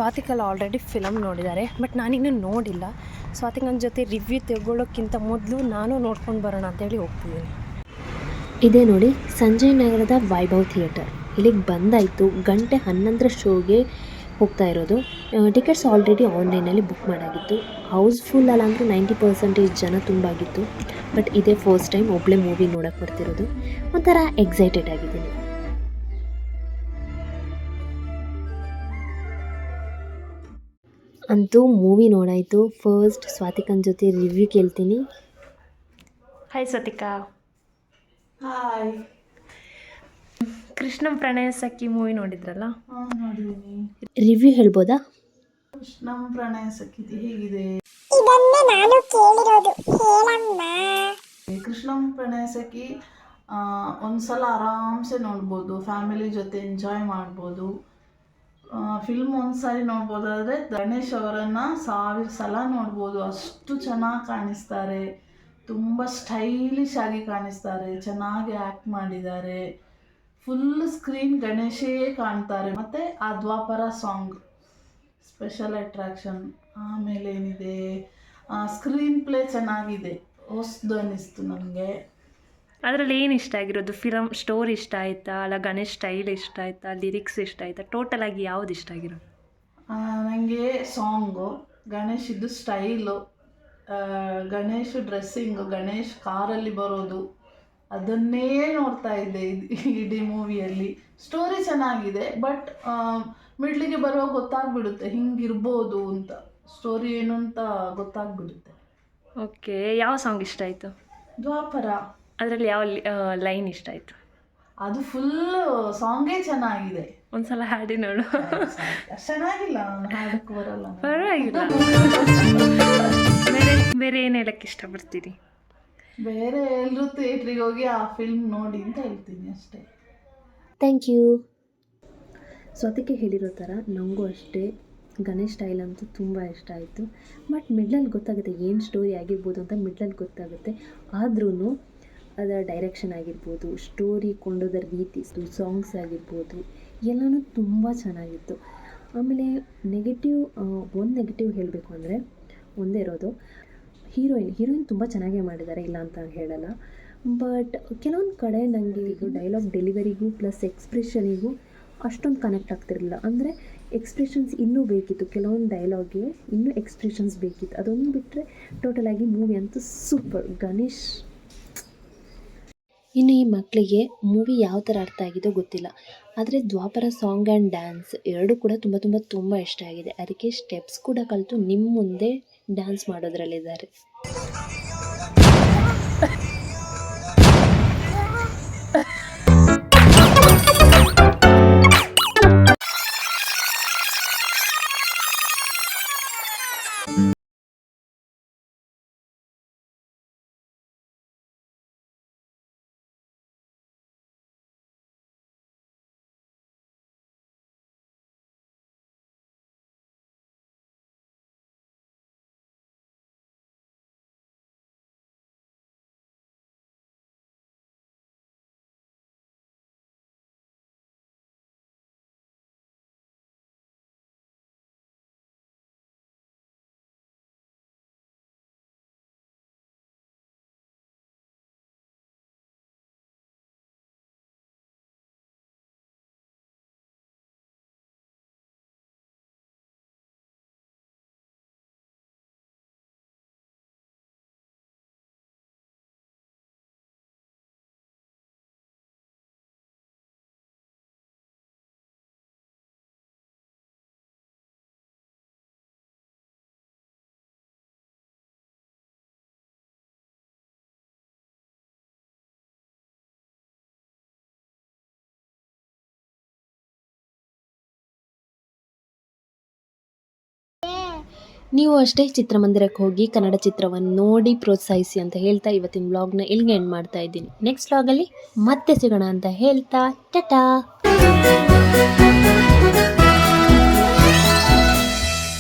ಸ್ವಾತಿಕಲ್ already film ನೋಡಿದ್ದಾರೆ, but ನಾನಿನ್ನೂ ನೋಡಿಲ್ಲ. ಸ್ವಾತಿಕಲ್ ಜೊತೆ ರಿವ್ಯೂ ತೆಗೊಳ್ಳೋಕ್ಕಿಂತ ಮೊದಲು ನಾನು ನೋಡ್ಕೊಂಡು ಬರೋಣ ಅಂತೇಳಿ ಹೋಗ್ತಿದ್ದೀನಿ. ಇದೇ ನೋಡಿ ಸಂಜಯ್ ನಗರದ ವೈಭವ್ ಥಿಯೇಟರ್. ಇಲ್ಲಿಗೆ ಬಂದಾಯಿತು. 11:00 ಶೋಗೆ ಹೋಗ್ತಾ ಇರೋದು. ಟಿಕೆಟ್ಸ್ ಆಲ್ರೆಡಿ ಆನ್ಲೈನಲ್ಲಿ ಬುಕ್ ಮಾಡಾಗಿತ್ತು. ಹೌಸ್ಫುಲ್ ಅಲ್ಲ ಅಂದರೆ 90% ಜನ ತುಂಬಾಗಿತ್ತು. ಬಟ್ ಇದೇ ಫಸ್ಟ್ ಟೈಮ್ ಒಬ್ಬಳೇ ಮೂವಿ ನೋಡೋಕ್ಕೆ ಬರ್ತಿರೋದು. ಒಂಥರ ಎಕ್ಸೈಟೆಡ್ ಆಗಿದ್ದೀನಿ. ಅಂತೂ ಮೂವಿ ನೋಡಾಯಿತು. ಫಸ್ಟ್ ಸ್ವಾತಿಕನ್ ಜೊತೆ ರಿವ್ಯೂ ಕೇಳ್ತೀನಿ. ಹಾಯ್ ಸ್ವಾತಿಕಾ. ಹಾಯ್. ಕೃಷ್ಣಂ ಪ್ರಣಯ ಸಖಿ ಮೂವಿ ನೋಡಿದ್ರಲ್ಲ? ನೋಡಿದ್ದೀನಿ. ರಿವ್ಯೂ ಹೇಳ್ಬೋದಾ? ಕೃಷ್ಣಂ ಪ್ರಣಯ ಸಖಿ ಹೇಗಿದೆ? ಇದನ್ನೇ ನಾನು ಕೇಳಿರೋದು, ಹೇಳಮ್ಮ. ಕೃಷ್ಣಂ ಪ್ರಣಯ ಸಖಿ ಒಂದ್ಸಲ ಆರಾಮ್ಸೆ ನೋಡ್ಬೋದು, ಫ್ಯಾಮಿಲಿ ಜೊತೆ ಎಂಜಾಯ್ ಮಾಡ್ಬೋದು. ಫಿಲ್ಮ್ ಒಂದ್ಸಾರಿ ನೋಡ್ಬೋದಾದರೆ ಗಣೇಶ್ ಅವರನ್ನು 1000 ಸಲ ನೋಡ್ಬೋದು. ಅಷ್ಟು ಚೆನ್ನಾಗಿ ಕಾಣಿಸ್ತಾರೆ, ತುಂಬ ಸ್ಟೈಲಿಶ್ ಆಗಿ ಕಾಣಿಸ್ತಾರೆ, ಚೆನ್ನಾಗಿ ಆ್ಯಕ್ಟ್ ಮಾಡಿದ್ದಾರೆ. ಫುಲ್ ಸ್ಕ್ರೀನ್ ಗಣೇಶೇ ಕಾಣ್ತಾರೆ. ಮತ್ತು ಆ ದ್ವಾಪರ ಸಾಂಗ್ ಸ್ಪೆಷಲ್ ಅಟ್ರಾಕ್ಷನ್. ಆಮೇಲೆ ಏನಿದೆ, ಸ್ಕ್ರೀನ್ ಪ್ಲೇ ಚೆನ್ನಾಗಿದೆ, ಹೊಸ್ದು ಅನ್ನಿಸ್ತು ನನಗೆ. ಅದರಲ್ಲಿ ಏನು ಇಷ್ಟ ಆಗಿರೋದು? ಫಿಲಮ್ ಸ್ಟೋರಿ ಇಷ್ಟ ಆಯಿತಾ, ಅಲ್ಲ ಗಣೇಶ್ ಸ್ಟೈಲ್ ಇಷ್ಟ ಆಯಿತಾ, ಲಿರಿಕ್ಸ್ ಇಷ್ಟ ಆಯಿತಾ? ಟೋಟಲ್ ಆಗಿ ಯಾವ್ದು ಇಷ್ಟ ಆಗಿರೋದು? ನನಗೆ ಸಾಂಗು, ಗಣೇಶಿದ್ದು ಸ್ಟೈಲು, ಗಣೇಶ್ ಡ್ರೆಸ್ಸಿಂಗು, ಗಣೇಶ್ ಕಾರಲ್ಲಿ ಬರೋದು, ಅದನ್ನೇ ನೋಡ್ತಾ ಇದ್ದೆ ಇಡೀ ಮೂವಿಯಲ್ಲಿ. ಸ್ಟೋರಿ ಚೆನ್ನಾಗಿದೆ, ಬಟ್ ಮಿಡ್ಲಿಗೆ ಬರುವಾಗ ಗೊತ್ತಾಗ್ಬಿಡುತ್ತೆ ಹಿಂಗಿರ್ಬೋದು ಅಂತ. ಸ್ಟೋರಿ ಏನು ಅಂತ ಗೊತ್ತಾಗ್ಬಿಡುತ್ತೆ. ಓಕೆ, ಯಾವ ಸಾಂಗ್ ಇಷ್ಟ ಆಯಿತು? ದ್ವಾಪರ. ಅದರಲ್ಲಿ ಯಾವ ಲೈನ್ ಇಷ್ಟ ಆಯಿತು? ಅದು ಫುಲ್ ಸಾಂಗೇ ಚೆನ್ನಾಗಿದೆ. ಒಂದ್ಸಲ ಹಾಡಿ ನೋಡು. ಅಷ್ಟು ಚೆನ್ನಾಗಿಲ್ಲ, ನಾನು ಹಾಡಕ್ಕೆ ಬರಲ್ಲ. ಪರವಾಗಿಲ್ಲ. ಬೇರೆ ಏನು ಹೇಳಕ್ಕೆ ಇಷ್ಟಪಡ್ತೀರಿ? ಬೇರೆ ಎಲ್ಲರೂ ಥಿಯೇಟ್ರಿಗೆ ಹೋಗಿ ಆ ಫಿಲ್ಮ್ ನೋಡಿ ಅಂತ ಹೇಳ್ತೀನಿ ಅಷ್ಟೇ. Thank you. ಸ್ವತಕ್ಕೆ ಹೇಳಿರೋ ಥರ ನನಗೂ ಅಷ್ಟೇ ಗಣೇಶ್ ಸ್ಟೈಲ್ ಅಂತೂ ತುಂಬ ಇಷ್ಟ ಆಯಿತು. ಬಟ್ ಮಿಡ್ಲಲ್ಲಿ ಗೊತ್ತಾಗುತ್ತೆ ಏನು ಸ್ಟೋರಿ ಆಗಿರ್ಬೋದು ಅಂತ, ಮಿಡ್ಲಲ್ಲಿ ಗೊತ್ತಾಗುತ್ತೆ. ಆದ್ರೂ ಅದರ ಡೈರೆಕ್ಷನ್ ಆಗಿರ್ಬೋದು, ಸ್ಟೋರಿ ಕೊಂಡೋದ ರೀತಿ, ಸಾಂಗ್ಸ್ ಆಗಿರ್ಬೋದು, ಎಲ್ಲನೂ ತುಂಬ ಚೆನ್ನಾಗಿತ್ತು. ಆಮೇಲೆ ಒಂದು ನೆಗೆಟಿವ್ ಹೇಳಬೇಕು ಅಂದರೆ ಒಂದೇ ಇರೋದು, ಹೀರೋಯಿನ್ ತುಂಬ ಚೆನ್ನಾಗೇ ಮಾಡಿದ್ದಾರೆ, ಇಲ್ಲ ಅಂತ ಹೇಳಲ್ಲ. ಬಟ್ ಕೆಲವೊಂದು ಕಡೆ ನನಗೆ ಇದು ಡೈಲಾಗ್ ಡೆಲಿವರಿಗೂ ಪ್ಲಸ್ ಎಕ್ಸ್ಪ್ರೆಷನಿಗೂ ಅಷ್ಟೊಂದು ಕನೆಕ್ಟ್ ಆಗ್ತಿರಲಿಲ್ಲ. ಅಂದರೆ ಎಕ್ಸ್ಪ್ರೆಷನ್ಸ್ ಇನ್ನೂ ಬೇಕಿತ್ತು, ಕೆಲವೊಂದು ಡೈಲಾಗ್ಗೆ ಇನ್ನೂ ಎಕ್ಸ್ಪ್ರೆಷನ್ಸ್ ಬೇಕಿತ್ತು. ಅದೊಂದು ಬಿಟ್ಟರೆ ಟೋಟಲಾಗಿ ಮೂವಿ ಅಂತೂ ಸೂಪರ್. ಗಣೇಶ್. ಇನ್ನು ಈ ಮಕ್ಕಳಿಗೆ ಮೂವಿ ಯಾವ ಥರ ಅರ್ಥ ಆಗಿದೋ ಗೊತ್ತಿಲ್ಲ, ಆದರೆ ದ್ವಾಪರ ಸಾಂಗ್ ಆ್ಯಂಡ್ ಡ್ಯಾನ್ಸ್ ಎರಡೂ ಕೂಡ ತುಂಬ ಇಷ್ಟ ಆಗಿದೆ. ಅದಕ್ಕೆ ಸ್ಟೆಪ್ಸ್ ಕೂಡ ಕಲಿತು ನಿಮ್ಮ ಮುಂದೆ ಡ್ಯಾನ್ಸ್ ಮಾಡೋದ್ರಲ್ಲಿದ್ದಾರೆ. ನೀವು ಅಷ್ಟೇ ಚಿತ್ರಮಂದಿರಕ್ಕೆ ಹೋಗಿ ಕನ್ನಡ ಚಿತ್ರವನ್ನು ನೋಡಿ ಪ್ರೋತ್ಸಾಹಿಸಿ ಅಂತ ಹೇಳ್ತಾ ಇವತ್ತಿನ ವ್ಲಾಗ್ನ ಇಲ್ಲಿಗೆ ಎಂಡ್ ಮಾಡ್ತಾ ಇದ್ದೀನಿ. ನೆಕ್ಸ್ಟ್ ವ್ಲಾಗಲ್ಲಿ ಮತ್ತೆ ಸಿಗೋಣ ಅಂತ ಹೇಳ್ತಾ ಟಾಟಾ.